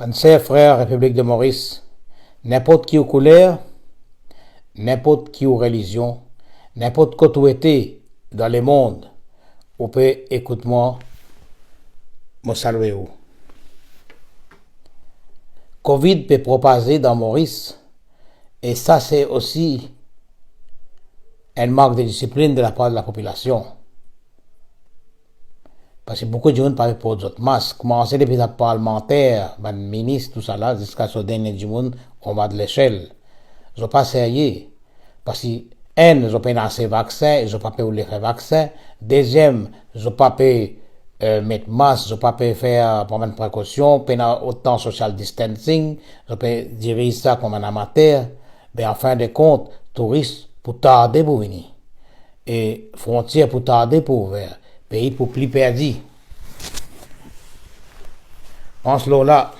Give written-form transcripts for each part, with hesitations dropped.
Mes chers frères, République de Maurice, n'importe qui aux couleurs, n'importe qui aux religions, n'importe quoi où été dans le monde, on peut écouter moi, me saluer où. Covid peut propager dans Maurice, et ça c'est aussi un manque de discipline de la part de la population. Parce que beaucoup de gens parlent pour d'autres masques. Commencer depuis la parlementaire, le ministre, tout ça là, jusqu'à ce dernier du monde, on va de l'échelle. Je ne pas sérieux. Parce que, un, je n'ai pas assez de vaccins, je n'ai pas pu les faire vaccin. Deuxième, je n'ai pas pu mettre masque, je n'ai pas pu faire prendre une précaution, pas autant social distancing, je peux diriger ça comme un amateur. Mais en fin de compte, touristes pour tarder pour venir. Et frontières pour tarder pour ouvrir. Pays pour plus perdu. En ce là,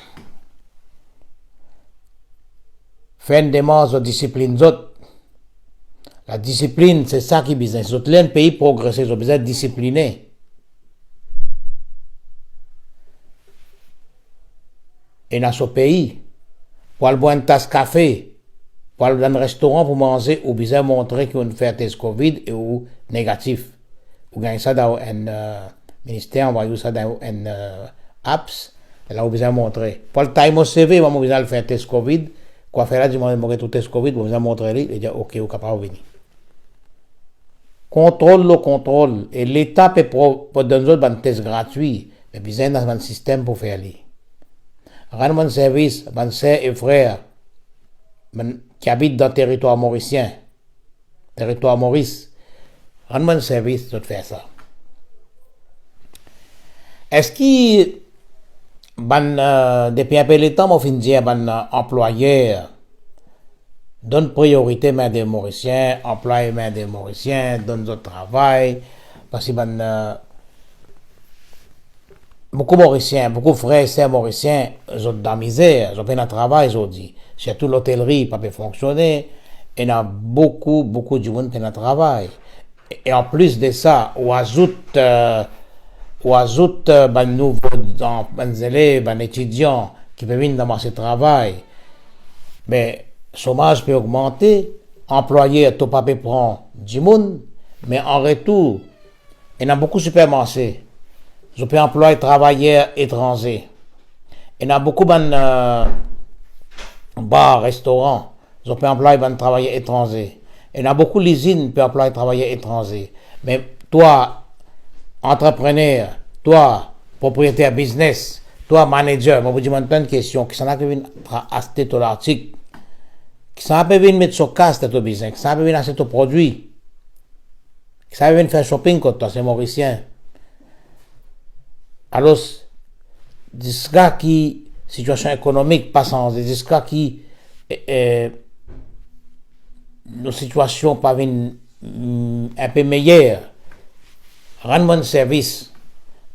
fin de démarche de discipline. La discipline, c'est ça qui est besoin. Si un pays progresser, ils ont besoin de discipliner. Et dans ce pays, pour aller boire une tasse de café, pour aller dans un restaurant pour manger, ou besoin de montrer qu'on fait test Covid et ou négatif. Vous gagnez ça dans un ministère, on va ça dans un apps, et là vous besoin montrer. Pour le time au CV, vous besoin faire test Covid, quoi faire là, du moment où tout test Covid, vous besoin montrer lui et dire ok, vous capable de venir. Contrôle le contrôle, et l'État peut donner un test gratuit, mais besoin dans un système pour faire lui. Rendre un service, mes sœurs et frères qui habitent dans le territoire mauricien, territoire Maurice, rendre un service de faire ça. Est-ce que depuis un peu de temps, on finit de dire que employeur donne priorité main des Mauriciens, employé main des Mauriciens, donne d'autres travail, parce que beaucoup de Mauriciens, beaucoup de frères et sœurs Mauriciens, ils ont de la misère, ils ont pas de travail aujourd'hui. Surtout l'hôtellerie, pas peut fonctionner, et il y a beaucoup de gens qui ont de travail. Et en plus de ça, on ajoute nouveaux élèves, étudiants qui peuvent venir dans ce travail. Mais le chômage peut augmenter, employé tout pas peut prendre du monde, mais en retour, il y a beaucoup de supermarchés. Je peux employer travailleurs étrangers. Il y a beaucoup de bars, restaurants. Je peux employer des travailleurs étrangers. Il y a beaucoup d'usines qui peuvent employer des travailleurs étrangers. Mais toi, entrepreneur, toi, propriétaire business, toi, manager, je vous demande plein de questions qui sont là qui viennent acheter ton article, qui sont là qui viennent mettre sur casse ton business, qui sont là qui viennent acheter ton produit, qui sont là qui viennent faire shopping contre toi, c'est mauricien. Alors, jusqu'à qui situation économique pas changée, jusqu'à qui nos situations pas un peu meilleures, rendre un service,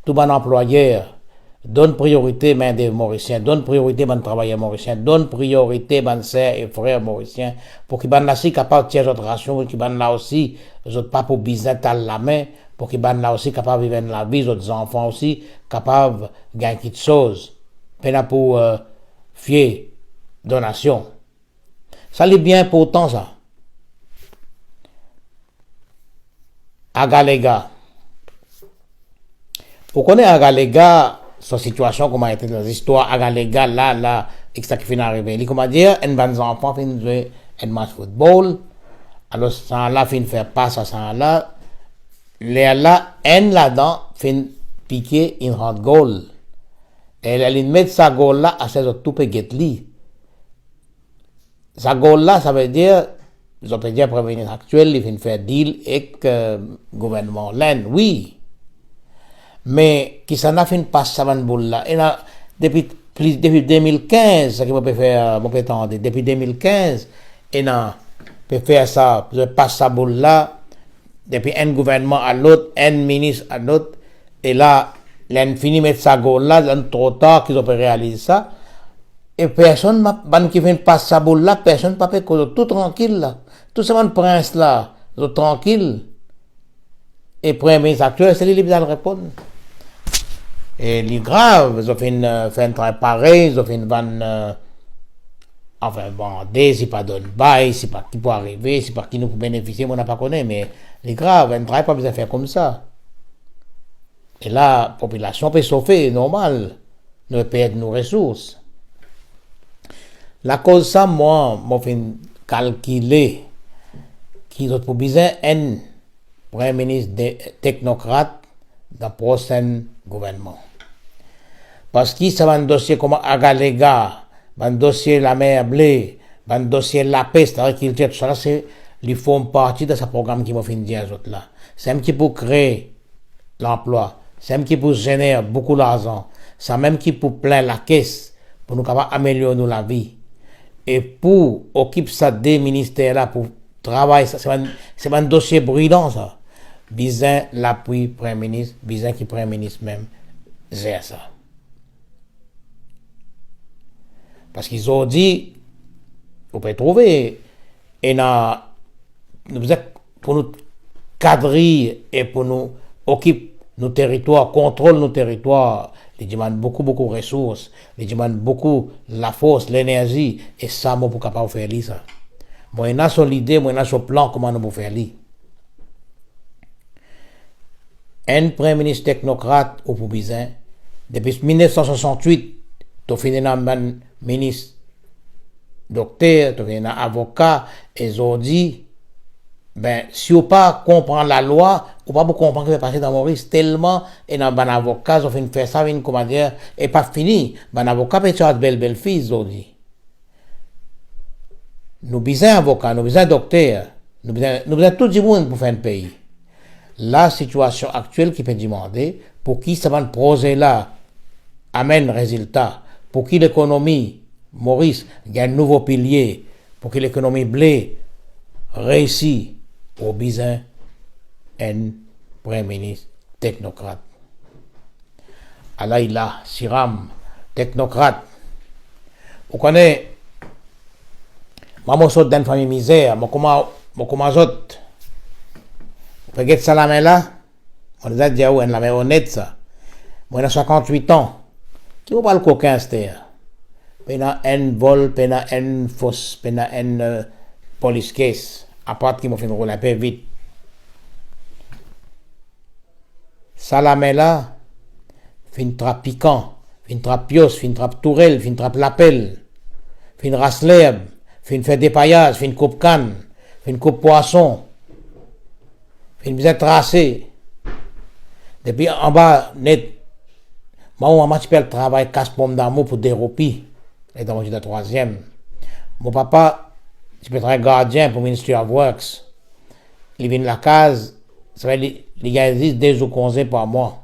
tout bon employeur, donne priorité main des Mauriciens, donne priorité bon travailleurs mauriciens, donne priorité bon sœurs et frères mauriciens, pour qu'ils ban aussi capable de tirer notre ration, pour qu'ils ban là aussi, les autres pas pour business à la main, pour qu'ils ban là aussi capable de vivre la vie, les autres enfants aussi capable de gagner quelque chose, pas pour fier donation. Ça l'est bien important ça. Agalega. Pour connaître Agalega, sa situation, comment était dans l'histoire, Agalega, là, et ça qui finit d'arriver. Il comment dire, un bon enfant finit jouer un match football, alors ça là finit faire passe à ça là, là, un là-dedans finit piquer une hand goal. Et elle met sa goal là à ses autres peut get li. Sa goal là, ça veut dire, je peux dire, Premier ministre actuel, il vient faire deal avec le gouvernement l'Inde, oui. Mais qui s'en a fait une passe ça van boule là. Et là, depuis 2015, ça qui m'a fait faire, mon pétard, depuis 2015, et là, peut faire ça, je passe sa boule là, depuis un gouvernement à l'autre, un ministre à l'autre, et là, l'un fini mettre sa goal là, l'un trop tard qu'ils ont réaliser ça. Et personne qui fait une passe sa boule là, personne pas fait tout tranquille là. Tout ce monde prince là, tout tranquille. Et Premier ministre actuel, c'est lui qui doit répondre. Et les graves, ils ont fait un travail pareil, ils ont fait une vanne, enfin, bon, c'est pas donne bail, c'est pas qui peut arriver, c'est pas qui nous peut bénéficier, on n'a pas connu, mais les graves, un travail pas besoin de faire comme ça. Et là, la population peut sauver, normal, nous perdre nos ressources. La cause ça, moi, fait calculer qu'ils ont besoin un premier ministre technocrate dans le prochain gouvernement. Parce que ça va un dossier comme Agalega, un dossier la mer blé, un dossier la peste, l'agriculture, tout ça, ils font partie de ce programme qui m'a fait dire aux autres là. C'est même qui pour créer l'emploi, c'est même qui pour générer beaucoup d'argent, c'est même qui pour plein la caisse, pour nous capables améliorer nous la vie. Et pour occuper ça des ministères là, pour travailler, c'est un dossier brillant ça. Bizin l'appui Premier ministre, bizin qui Premier ministre même, gère ça. Parce qu'ils ont dit, vous pouvez trouver, et pour nous cadrer et pour nous occuper nos territoires, contrôler nos territoires, ils demandent beaucoup de ressources, ils demandent beaucoup la force, l'énergie, et ça, moi, pour capable faire ça. Moi, il y a sur l'idée, moi, il y a sur le plan, comment nous pouvons faire ça. Un premier ministre technocrate au Poubizin, depuis 1968, tu as fini un ministre docteur, tu as fini un avocat, et ils ont dit, ben, si on pas comprend la loi, on pas comprendre ce qui va passer dans Maurice, tellement, et dans un avocat, ils ont fait faire ça, comment dire, et pas fini. Un avocat peut être belle fille, ils ont dit. Nous besoin d'avocats, nous besoin de docteurs, nous besoin tout le monde pour faire un pays. La situation actuelle qui peut demander pour qui ça va le projet là amène résultat, pour qui l'économie Maurice gagne un nouveau pilier, pour qui l'économie blé réussit au besoin un premier ministre technocrate. Alaïla Siram, technocrate. Vous connaissez, moi je suis d'une famille misère, moi comment autres. Regarde ça la main là, on les a dit, ouais, la main honnête ça. Moi, j'ai 58 ans. Qui va pas le coquin, c'était? Pena un vol, pena un fausse, pena un police case. À part qui m'a fait rouler un peu vite. Ça la main là, fin trappe piquant, fin trappe pios, fin trappe tourelle, fin trappe lapel, fin race l'herbe, fin fait des paillages, fin coupe canne, fin coupe poisson. Fin bien tracé. Depuis en bas, net, moi, je le travail casse-pomme d'amour pour déroper. Et dans le troisième. Mon papa, je peux être gardien pour le Ministry of Works. Il vient de la case, ça va les gars disent des jours congés par mois.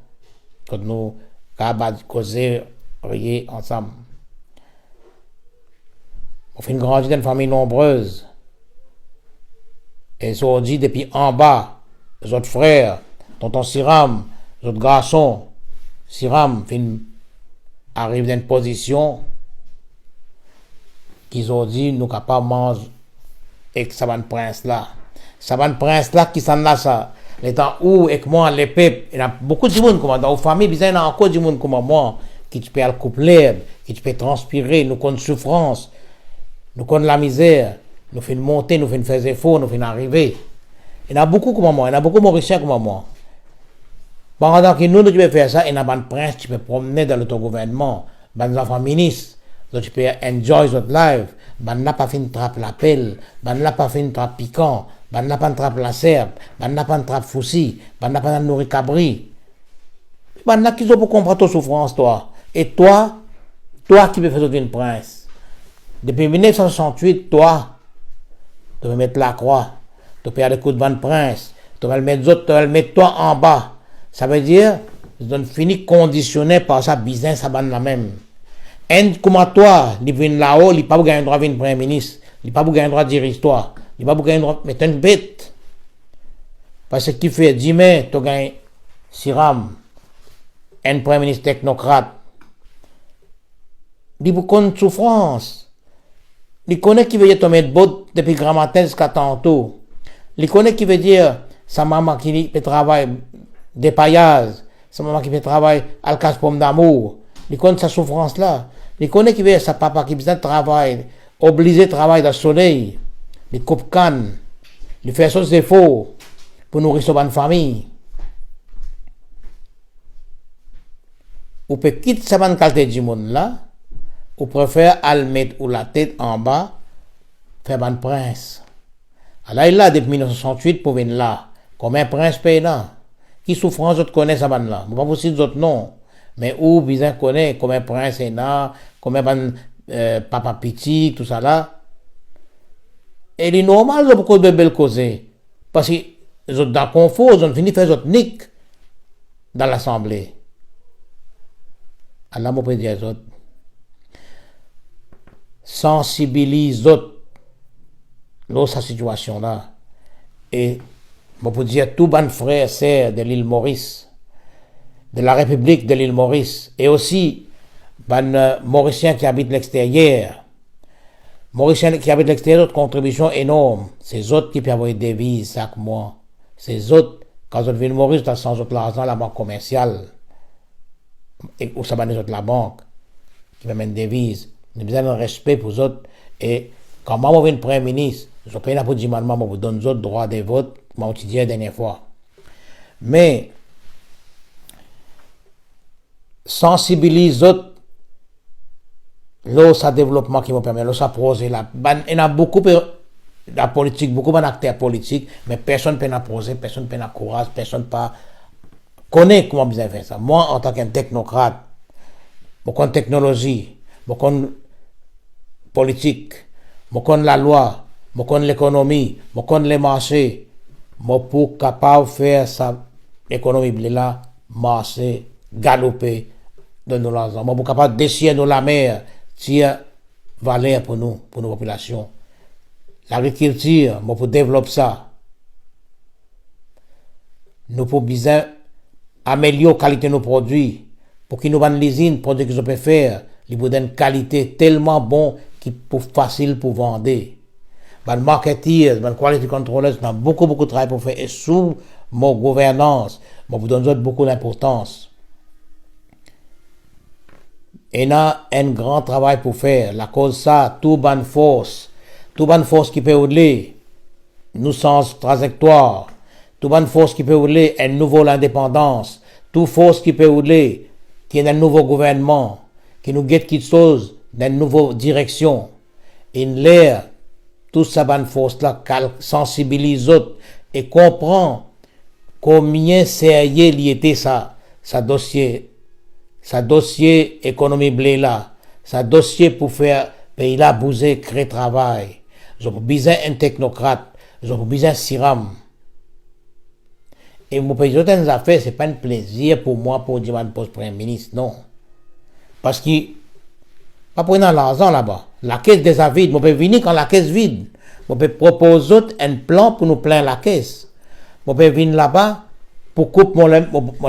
Quand nous, causer, rier ensemble. On fait une grande dans une famille nombreuse. Et ils ont dit depuis en bas, les autres frères, tonton Siram, les autres garçons, Siram arrive dans une position qu'ils ont dit nous capables de manger avec Saban Prince là. Saban Prince là qui s'en là ça. Les temps où avec moi les peuples, il y a beaucoup de monde comme dans la famille, il y a encore du monde comme moi qui tu peux couper l'herbe, qui tu peux transpirer, nous connaissons souffrance, nous connaissons la misère, nous faisons monter, nous faisons faire efforts, nous faisons arriver. Il y en a beaucoup comme moi, il y en a beaucoup de Mauriciens comme moi. Pendant que nous, tu peux faire ça, il y a un prince, tu peux promener dans le gouvernement, des enfants ministres, tu peux enjoy votre life, n'a pas fait une trappe la pelle, n'a pas fait une trappe piquant, n'a pas une trappe la serbe, n'a pas une trappe foussi, n'a pas une nourri cabri. N'a qui ont pour comprendre ta souffrance, toi. Et toi qui peux faire une prince. Depuis 1968, toi, tu peux mettre la croix. Tu peux faire le coup de vent prince, tu vas le mettre autres, tu vas le mettre toi en bas. Ça veut dire, ils ont fini conditionné par ça, business, ça va la même. Un comme toi, il vient là-haut, il n'a pas gagné le droit de venir premier ministre, il n'a pas gagné le droit de dire histoire, il n'a pas gagné le droit de mettre une bête. Parce que tu fais 10 mai, tu gagnes Siram, un premier ministre technocrate. Il connaît de souffrance. Il connaît qui veut dire te mettre botte depuis grand matin jusqu'à tantôt. Il connaît qui veut dire sa maman qui peut travailler des paillages, sa maman qui fait travail, elle casse pomme d'amour. Il connaît sa souffrance là. Il connaît qui veut sa papa qui besoin de travail, obligé de travailler dans le soleil. Il coupe canne. Il fait ses efforts pour nourrir sa bonne famille. Ou peut quitter sa bonne qualité du monde là, ou préfère aller mettre ou la tête en bas, faire bon prince. Alors il là depuis 1968 pour venir là, comme un prince paysan. Qui souffrance autres connaissent ça ban là. Pas possible d'autres non. Mais où bien connaît comme un prince est là, comme un papa petit, tout ça là. Et il est normal de beaucoup de belles causes. Parce que les autres dans le confort, ils ont fini de faire autres niques dans l'assemblée. Alors, moi, je peux dire aux autres, sensibilise autres dans cette situation là. Et je peux dire tout bon frère et sœur de l'île Maurice, de la République de l'île Maurice, et aussi les Mauriciens qui habitent l'extérieur. Mauriciens qui habitent l'extérieur, notre contribution énorme. C'est autres qui peuvent avoir des devises chaque mois. C'est autres, quand ils viennent Maurice, ils sans autres l'argent, la banque commerciale. Ou ça va les autres la banque, qui va mettre des devises. Nous avons besoin de respect pour les autres. Et quand moi, je viens Premier ministre, je paye pour dire, moi, je vous donne les autres droits de vote, moi, je dit la dernière fois. Mais, sensibilise les autres, là, ça développement qui me permet, là, ça projet, là. Il y a beaucoup de la politique, beaucoup d'acteurs politiques, mais personne ne peut poser, personne ne peut courage, personne ne peut connaît comment bien faire ça. Moi, en tant qu'un technocrate, je connais technologie, je connais politique, je connais la loi, je connais l'économie, je connais les marchés. Je suis capable de faire ça, l'économie là, marcher, galoper, donner l'argent. Je suis capable de déchirer dans la mer, tirer valeur pour nous, pour nos populations. L'agriculture, je peux développer ça. Nous pouvons bien améliorer la qualité de nos produits pour qu'ils nous vendent l'usine, produits qu'ils peuvent faire, ils vous donnent une qualité tellement bon qui est facile pour vendre. Les marketeers, les quality controllers, ont beaucoup de travail pour faire et sous mon gouvernance, je vous donne beaucoup d'importance. Et on a un grand travail pour faire. La cause ça, toute bonne force qui peut rouler, nous sens trajectoire. Toute bonne force qui peut rouler un nouveau l'indépendance. Toute force qui peut rouler qui est un nouveau gouvernement, qui nous guette quelque chose d'une nouvelle direction. In l'air, toute sa bonne force-là sensibilise autres et comprend combien sérieux il était ça dossier économie blé là, ça dossier pour faire pays là bouger, créer travail. J'ai besoin un technocrate, j'ai besoin un siram. Et mon pays d'autres affaires, c'est pas un plaisir pour moi pour dire un poste Premier ministre, non. Parce que, pas pour l'argent là-bas. La caisse déjà vide. Je peux venir quand la caisse vide. Je peux proposer un plan pour nous plein la caisse. Je peux venir là-bas pour couper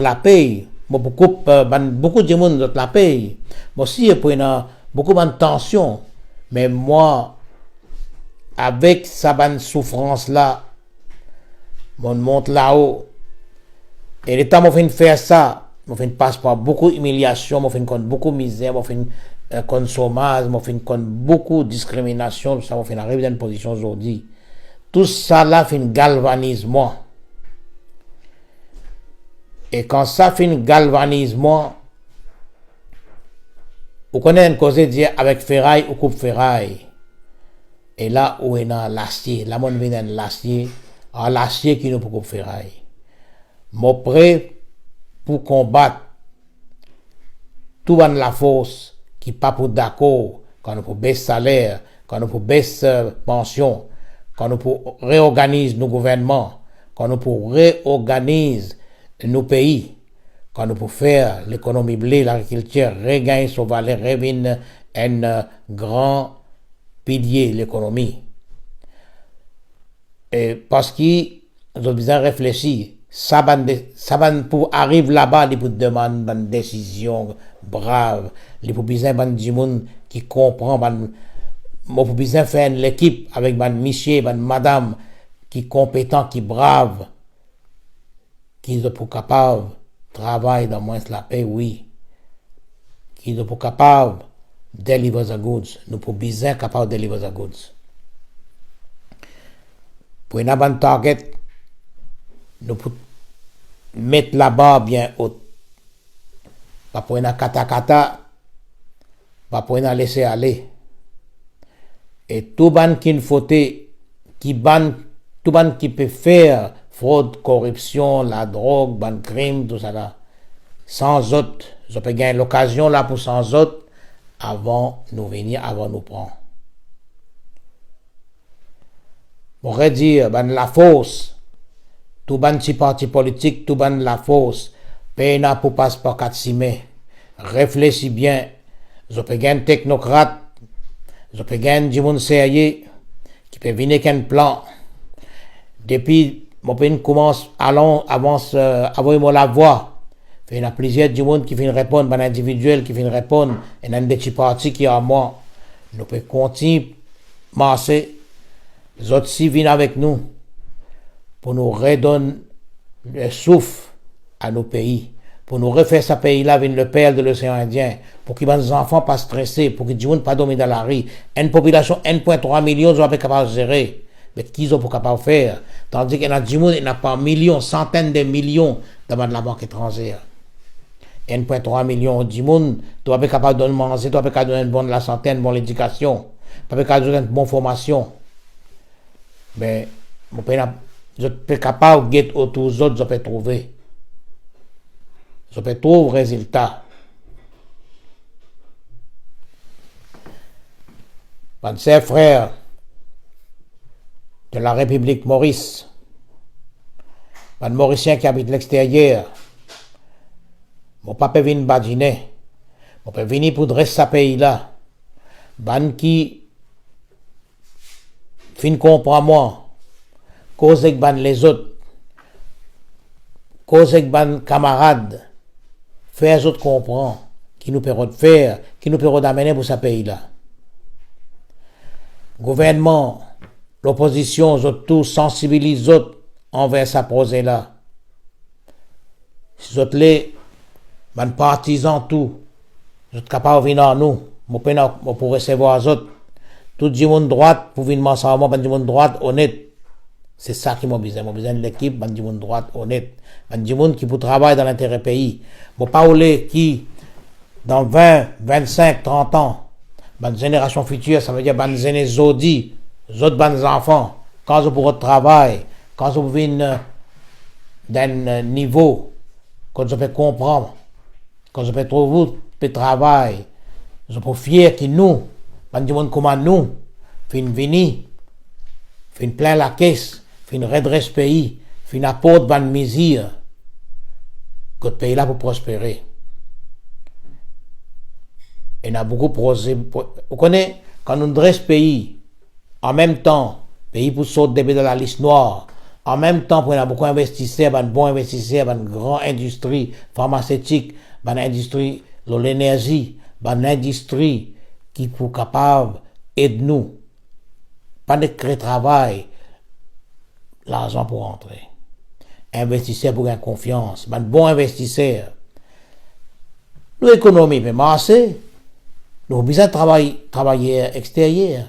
la paye. Je peux couper beaucoup de monde la paye. Moi aussi, il y a beaucoup de tension. Mais moi, avec sa bonne souffrance là, je monte là-haut. Et le temps où je fais faire ça, je passe par beaucoup d'humiliation, je fais beaucoup de misère, je fais chômage, je fais beaucoup de discrimination, ça me fait arriver dans une position aujourd'hui. Tout ça là fait galvanise moi. Et quand ça fait galvanise moi, vous connaissez une cause dire avec ferraille ou coupe ferraille. Et là où est dans l'acier, là on vient dans l'acier, l'acier qui nous peut couper ferraille. Je suis prêt pour combattre tout dans la force qui n'est pas pour d'accord, quand nous pouvons baisser salaire, quand nous pouvons baisser pension, quand nous pouvons réorganiser nos gouvernements, quand nous pouvons réorganiser nos pays, quand nous pouvons faire l'économie blé, l'agriculture, regagner son valeur, revenir un grand pilier de l'économie. Et parce que nous avons besoin de réfléchir. Ça pour arriver là-bas, il faut demander une décision brave. Il faut besoin de monde qui comprend. Il faut besoin faire l'équipe avec un monsieur, une madame qui est compétent, qui est brave, qui est capable travail dans moins la paix, oui. Qui nous pas capable de délivrer the goods. Nous pas bien capable de délivrer the goods. Pour une bonne target, nous pouvons mettre la barre bien haute. Pas pour une kata, pas pour une laisser aller. Et tout ban qui faut tout ban qui peut faire fraude, corruption, la drogue, ban crime, tout ça là, sans autre, je peux gagner l'occasion là pour sans autre avant nous venir, avant nous prendre. On pourrait dire, ban la force, tout ban petit parti politique, tout ban la force, peine pour passeport 4 mai. Réfléchis bien, je peux gagner un technocrate, je peux gagner du monde sérieux, qui peut venir qu'un plan. Depuis, mon pays commence, avance, envoyez-moi la voix. Il y a plusieurs du monde qui viennent répondre, ben individuel qui viennent répondre, et il y a des petits partis qui ont moi. Nous pouvons continuer à marcher. Les autres aussi viennent avec nous pour nous redonner le souffle à nos pays, pour nous refaire ce pays-là avec le père de l'océan Indien, pour que les enfants pas stressés, pour que les gens ne pas dormir dans la rue. Une population 1,3 million, ils sont pas capables de gérer. Mais qu'ils sont pas capables de faire. Tandis qu'il y a des gens, il n'y a pas millions, centaines de millions dans la banque étrangère. 1,3 million de gens, tu vas pas capable de manger, tu vas pas capable de donner une bonne santé, une bonne éducation, tu vas pas capable de donner une bonne formation. Mais, je suis pas capable de get autour des autres, je peux trouver. Je peux trouver résultat. Mon cher frère de la République Maurice, un Mauricien qui habite l'extérieur, mon papa vient badiner, mon papa vient pour dresser ce pays-là, ban qui fin comprend moi, cause avec ban les autres, cause avec ban camarades, faire les autres comprendre, qui nous permettent de faire, qui nous permettent d'amener pour ce pays-là. Gouvernement, l'opposition, tous sensibilisent autres envers ce projet-là. Si autres les partisans, tout, vous êtes capables de venir à nous, pour recevoir les autres. Tout le monde droite, pour venir ensemble, tout le monde droite, honnête. C'est ça qui m'a besoin. J'ai besoin de l'équipe, tout le monde droite, honnête. Tout le monde qui peut travailler dans l'intérêt pays. Je ne pas qui, dans 20, 25, 30 ans, la génération future, ça veut dire que les zodi, les autres enfants, quand vous pourrez travailler, quand vous venez d'un niveau, quand vous pouvez comprendre, quand vous pouvez trouver le travail, vous pouvez fier que nous, les gens comme nous, fin venir, fin plein la caisse, fin redresse le pays, fin apporte bonne mesure, que le pays là pour prospérer. Il y a beaucoup de projets. Vous connaissez, quand on dresse le pays, en même temps, le pays pour sauter de la liste noire, en même temps, pour y a beaucoup d'investisseurs, de bons investisseurs, de grandes industries pharmaceutiques, de l'industrie de l'énergie, de l'industrie qui sont capables d'aider nous. Pas de créer travail, l'argent pour entrer. Investisseurs pour gagner confiance, de bons investisseurs. L'économie peut marcher. Nous avons besoin de travailler extérieur.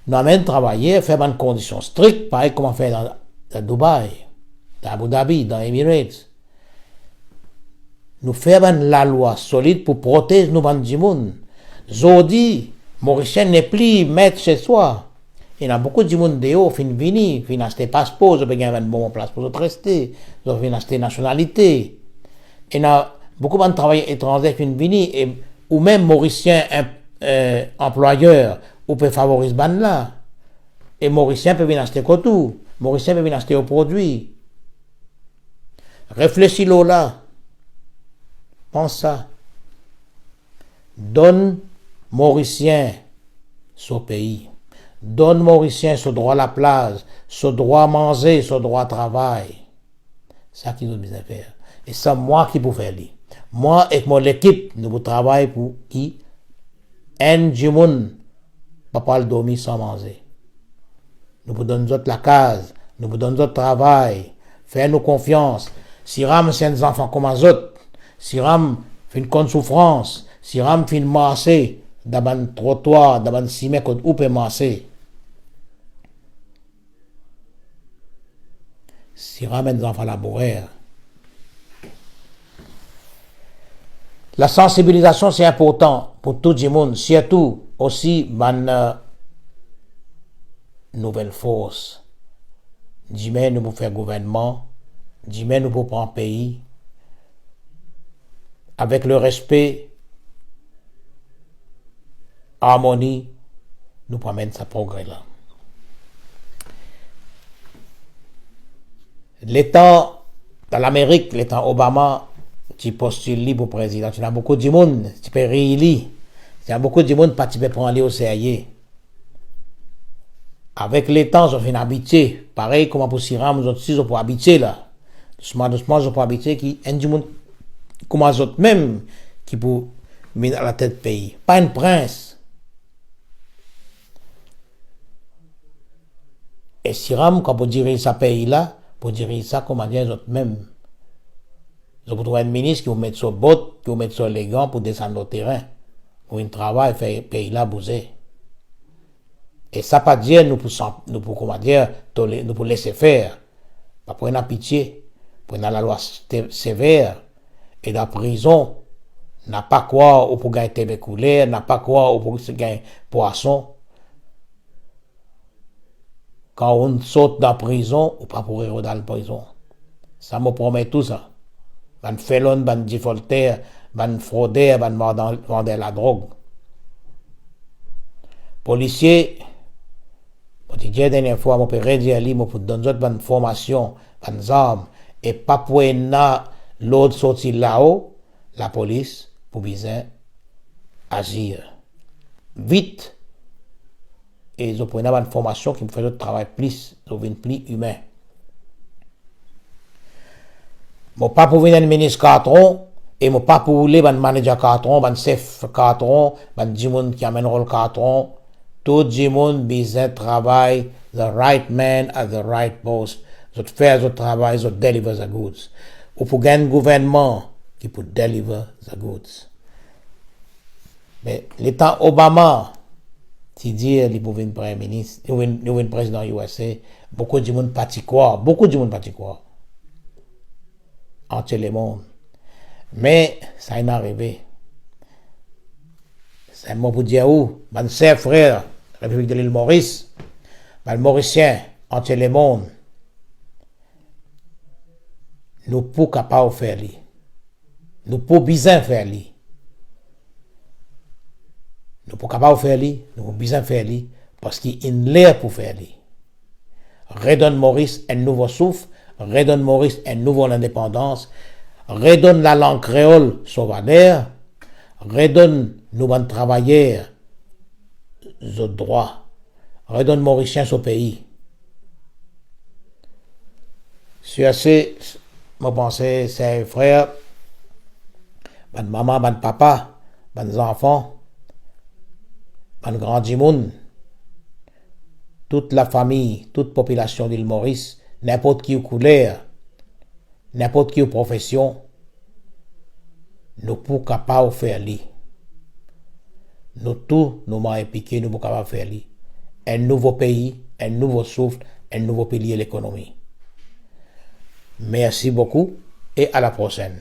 Nous avons même travailler, faire des conditions strictes, pareil comme on fait dans Dubaï, dans Abu Dhabi, dans les Emirates. Nous faisons la loi solide pour protéger nos bandes du monde. Aujourd'hui, Mauricien n'est plus maître chez soi. Il y a beaucoup de monde dehors, qui viennent, qui acheter passeport, qui ont une bonne place pour rester, qui ont acheter nationalité. Il y a beaucoup de travailleurs étrangers qui viennent, ou même Mauricien employeur, ou peut favoriser ban là. Et Mauricien peut venir acheter tout. Mauricien peut venir acheter au produit. Réfléchis-le là. Pense ça. Donne Mauricien son pays. Donne Mauricien ce droit à la plage, ce droit à manger, ce droit à travail. C'est ça qui nous besoin faire. Et ça, moi qui peux faire. Moi et mon équipe, nous travaillons pour qui un du monde ne pas dormir sans manger. Nous vous donnons la case, nous vous donnons le travail, faire nous confiance. Si ramener des enfants comme les autres, Si ram fin kon souffrance, si ram fin massé, dans trottoir, dans ciment, ou peut masser. Si ramène des enfants laboureurs. La sensibilisation, c'est important pour tout le monde, surtout aussi dans nouvelle force. Demain, nous pouvons faire gouvernement, demain, nous pouvons prendre pays, avec le respect, harmonie, nous pouvons mettre ce progrès là. L'État, dans l'Amérique, l'État Obama, qui postule pour président, il y a beaucoup de monde, qui peut réélire. Il y a beaucoup de monde qui peut prendre au sérieux. Avec l'État, ils sont habitués. Pareil, comme pour Siram, ils ont pour habiter là. Doucement, doucement, ils pour habiter qui un du monde, comme les autres même, qui pour mettre à la tête du pays. Pas un prince. Et Siram, quand vous dirigez ce pays là, pour diriger ça, comment dire, les autres même. Vous pouvez trouver un ministre qui vous met sur botte, qui vous met sur les gants pour descendre au terrain. Pour un travail, faire le pays là bouger. Et ça pas dire nous pour comment dire, nous pour laisser faire. Pas pour une pitié, pour la loi sévère. Et la prison, n'a pas quoi ou pour gagner tébécoulé, n'a pas quoi ou pour gagner poisson. Quand on saute dans la prison, ou pas pour rester dans la prison. Ça me promet tout ça. Ban felon, ban defaulter, ban fraudeur, ban vendeur la drogue. Policier, pour dire la dernière fois, je peux redire, je peux donner une formation, une arme, et pas pour l'autre sortir là-haut, la police, pour bien agir. Vite, et je prends une formation qui me fait le travail plus, plus humain. Je ne pas pour venir un ministre carton, et je ne pas pour les manager carton, un chef carton, un monde qui amène rôle carton. Tout le monde besoin de travail, the right man at the right post. Vous faites le travail, vous deliver the goods. Ou pour gagner un gouvernement qui peut deliver the goods. Mais l'État Obama, qui dit qu'il peut venir premier ministre, il peut venir président USA, beaucoup de monde pas y croire, beaucoup de monde pas y croire. Entre les mondes. Mais ça n'est arrivé. C'est un mot pour dire où, mon cher frère, République de l'île Maurice, le Mauricien, entre les mondes, nous ne pouvons pas faire lui. Nous ne pouvons bien faire lui. Nous ne pouvons pas faire lui, nous pouvons bien faire lui, parce qu'il est l'air pour faire lui. Redonne Maurice un nouveau souffle, redonne Maurice une nouvelle indépendance, redonne la langue créole sauvageaire, redonne nous bons travailleurs nos droits, redonne Mauriciens au pays. Sur ce, je pense que c'est frère, bonne maman, bonne papa, bonnes enfants, bonne grand monde, toute la famille, toute population d'île Maurice, n'importe qui couleur, n'importe qui profession, nous pouvons pas faire lui. Nous tous, nous m'avons impliqué, nous pouvons pas faire lui. Un nouveau pays, un nouveau souffle, un nouveau pilier de l'économie. Merci beaucoup et à la prochaine.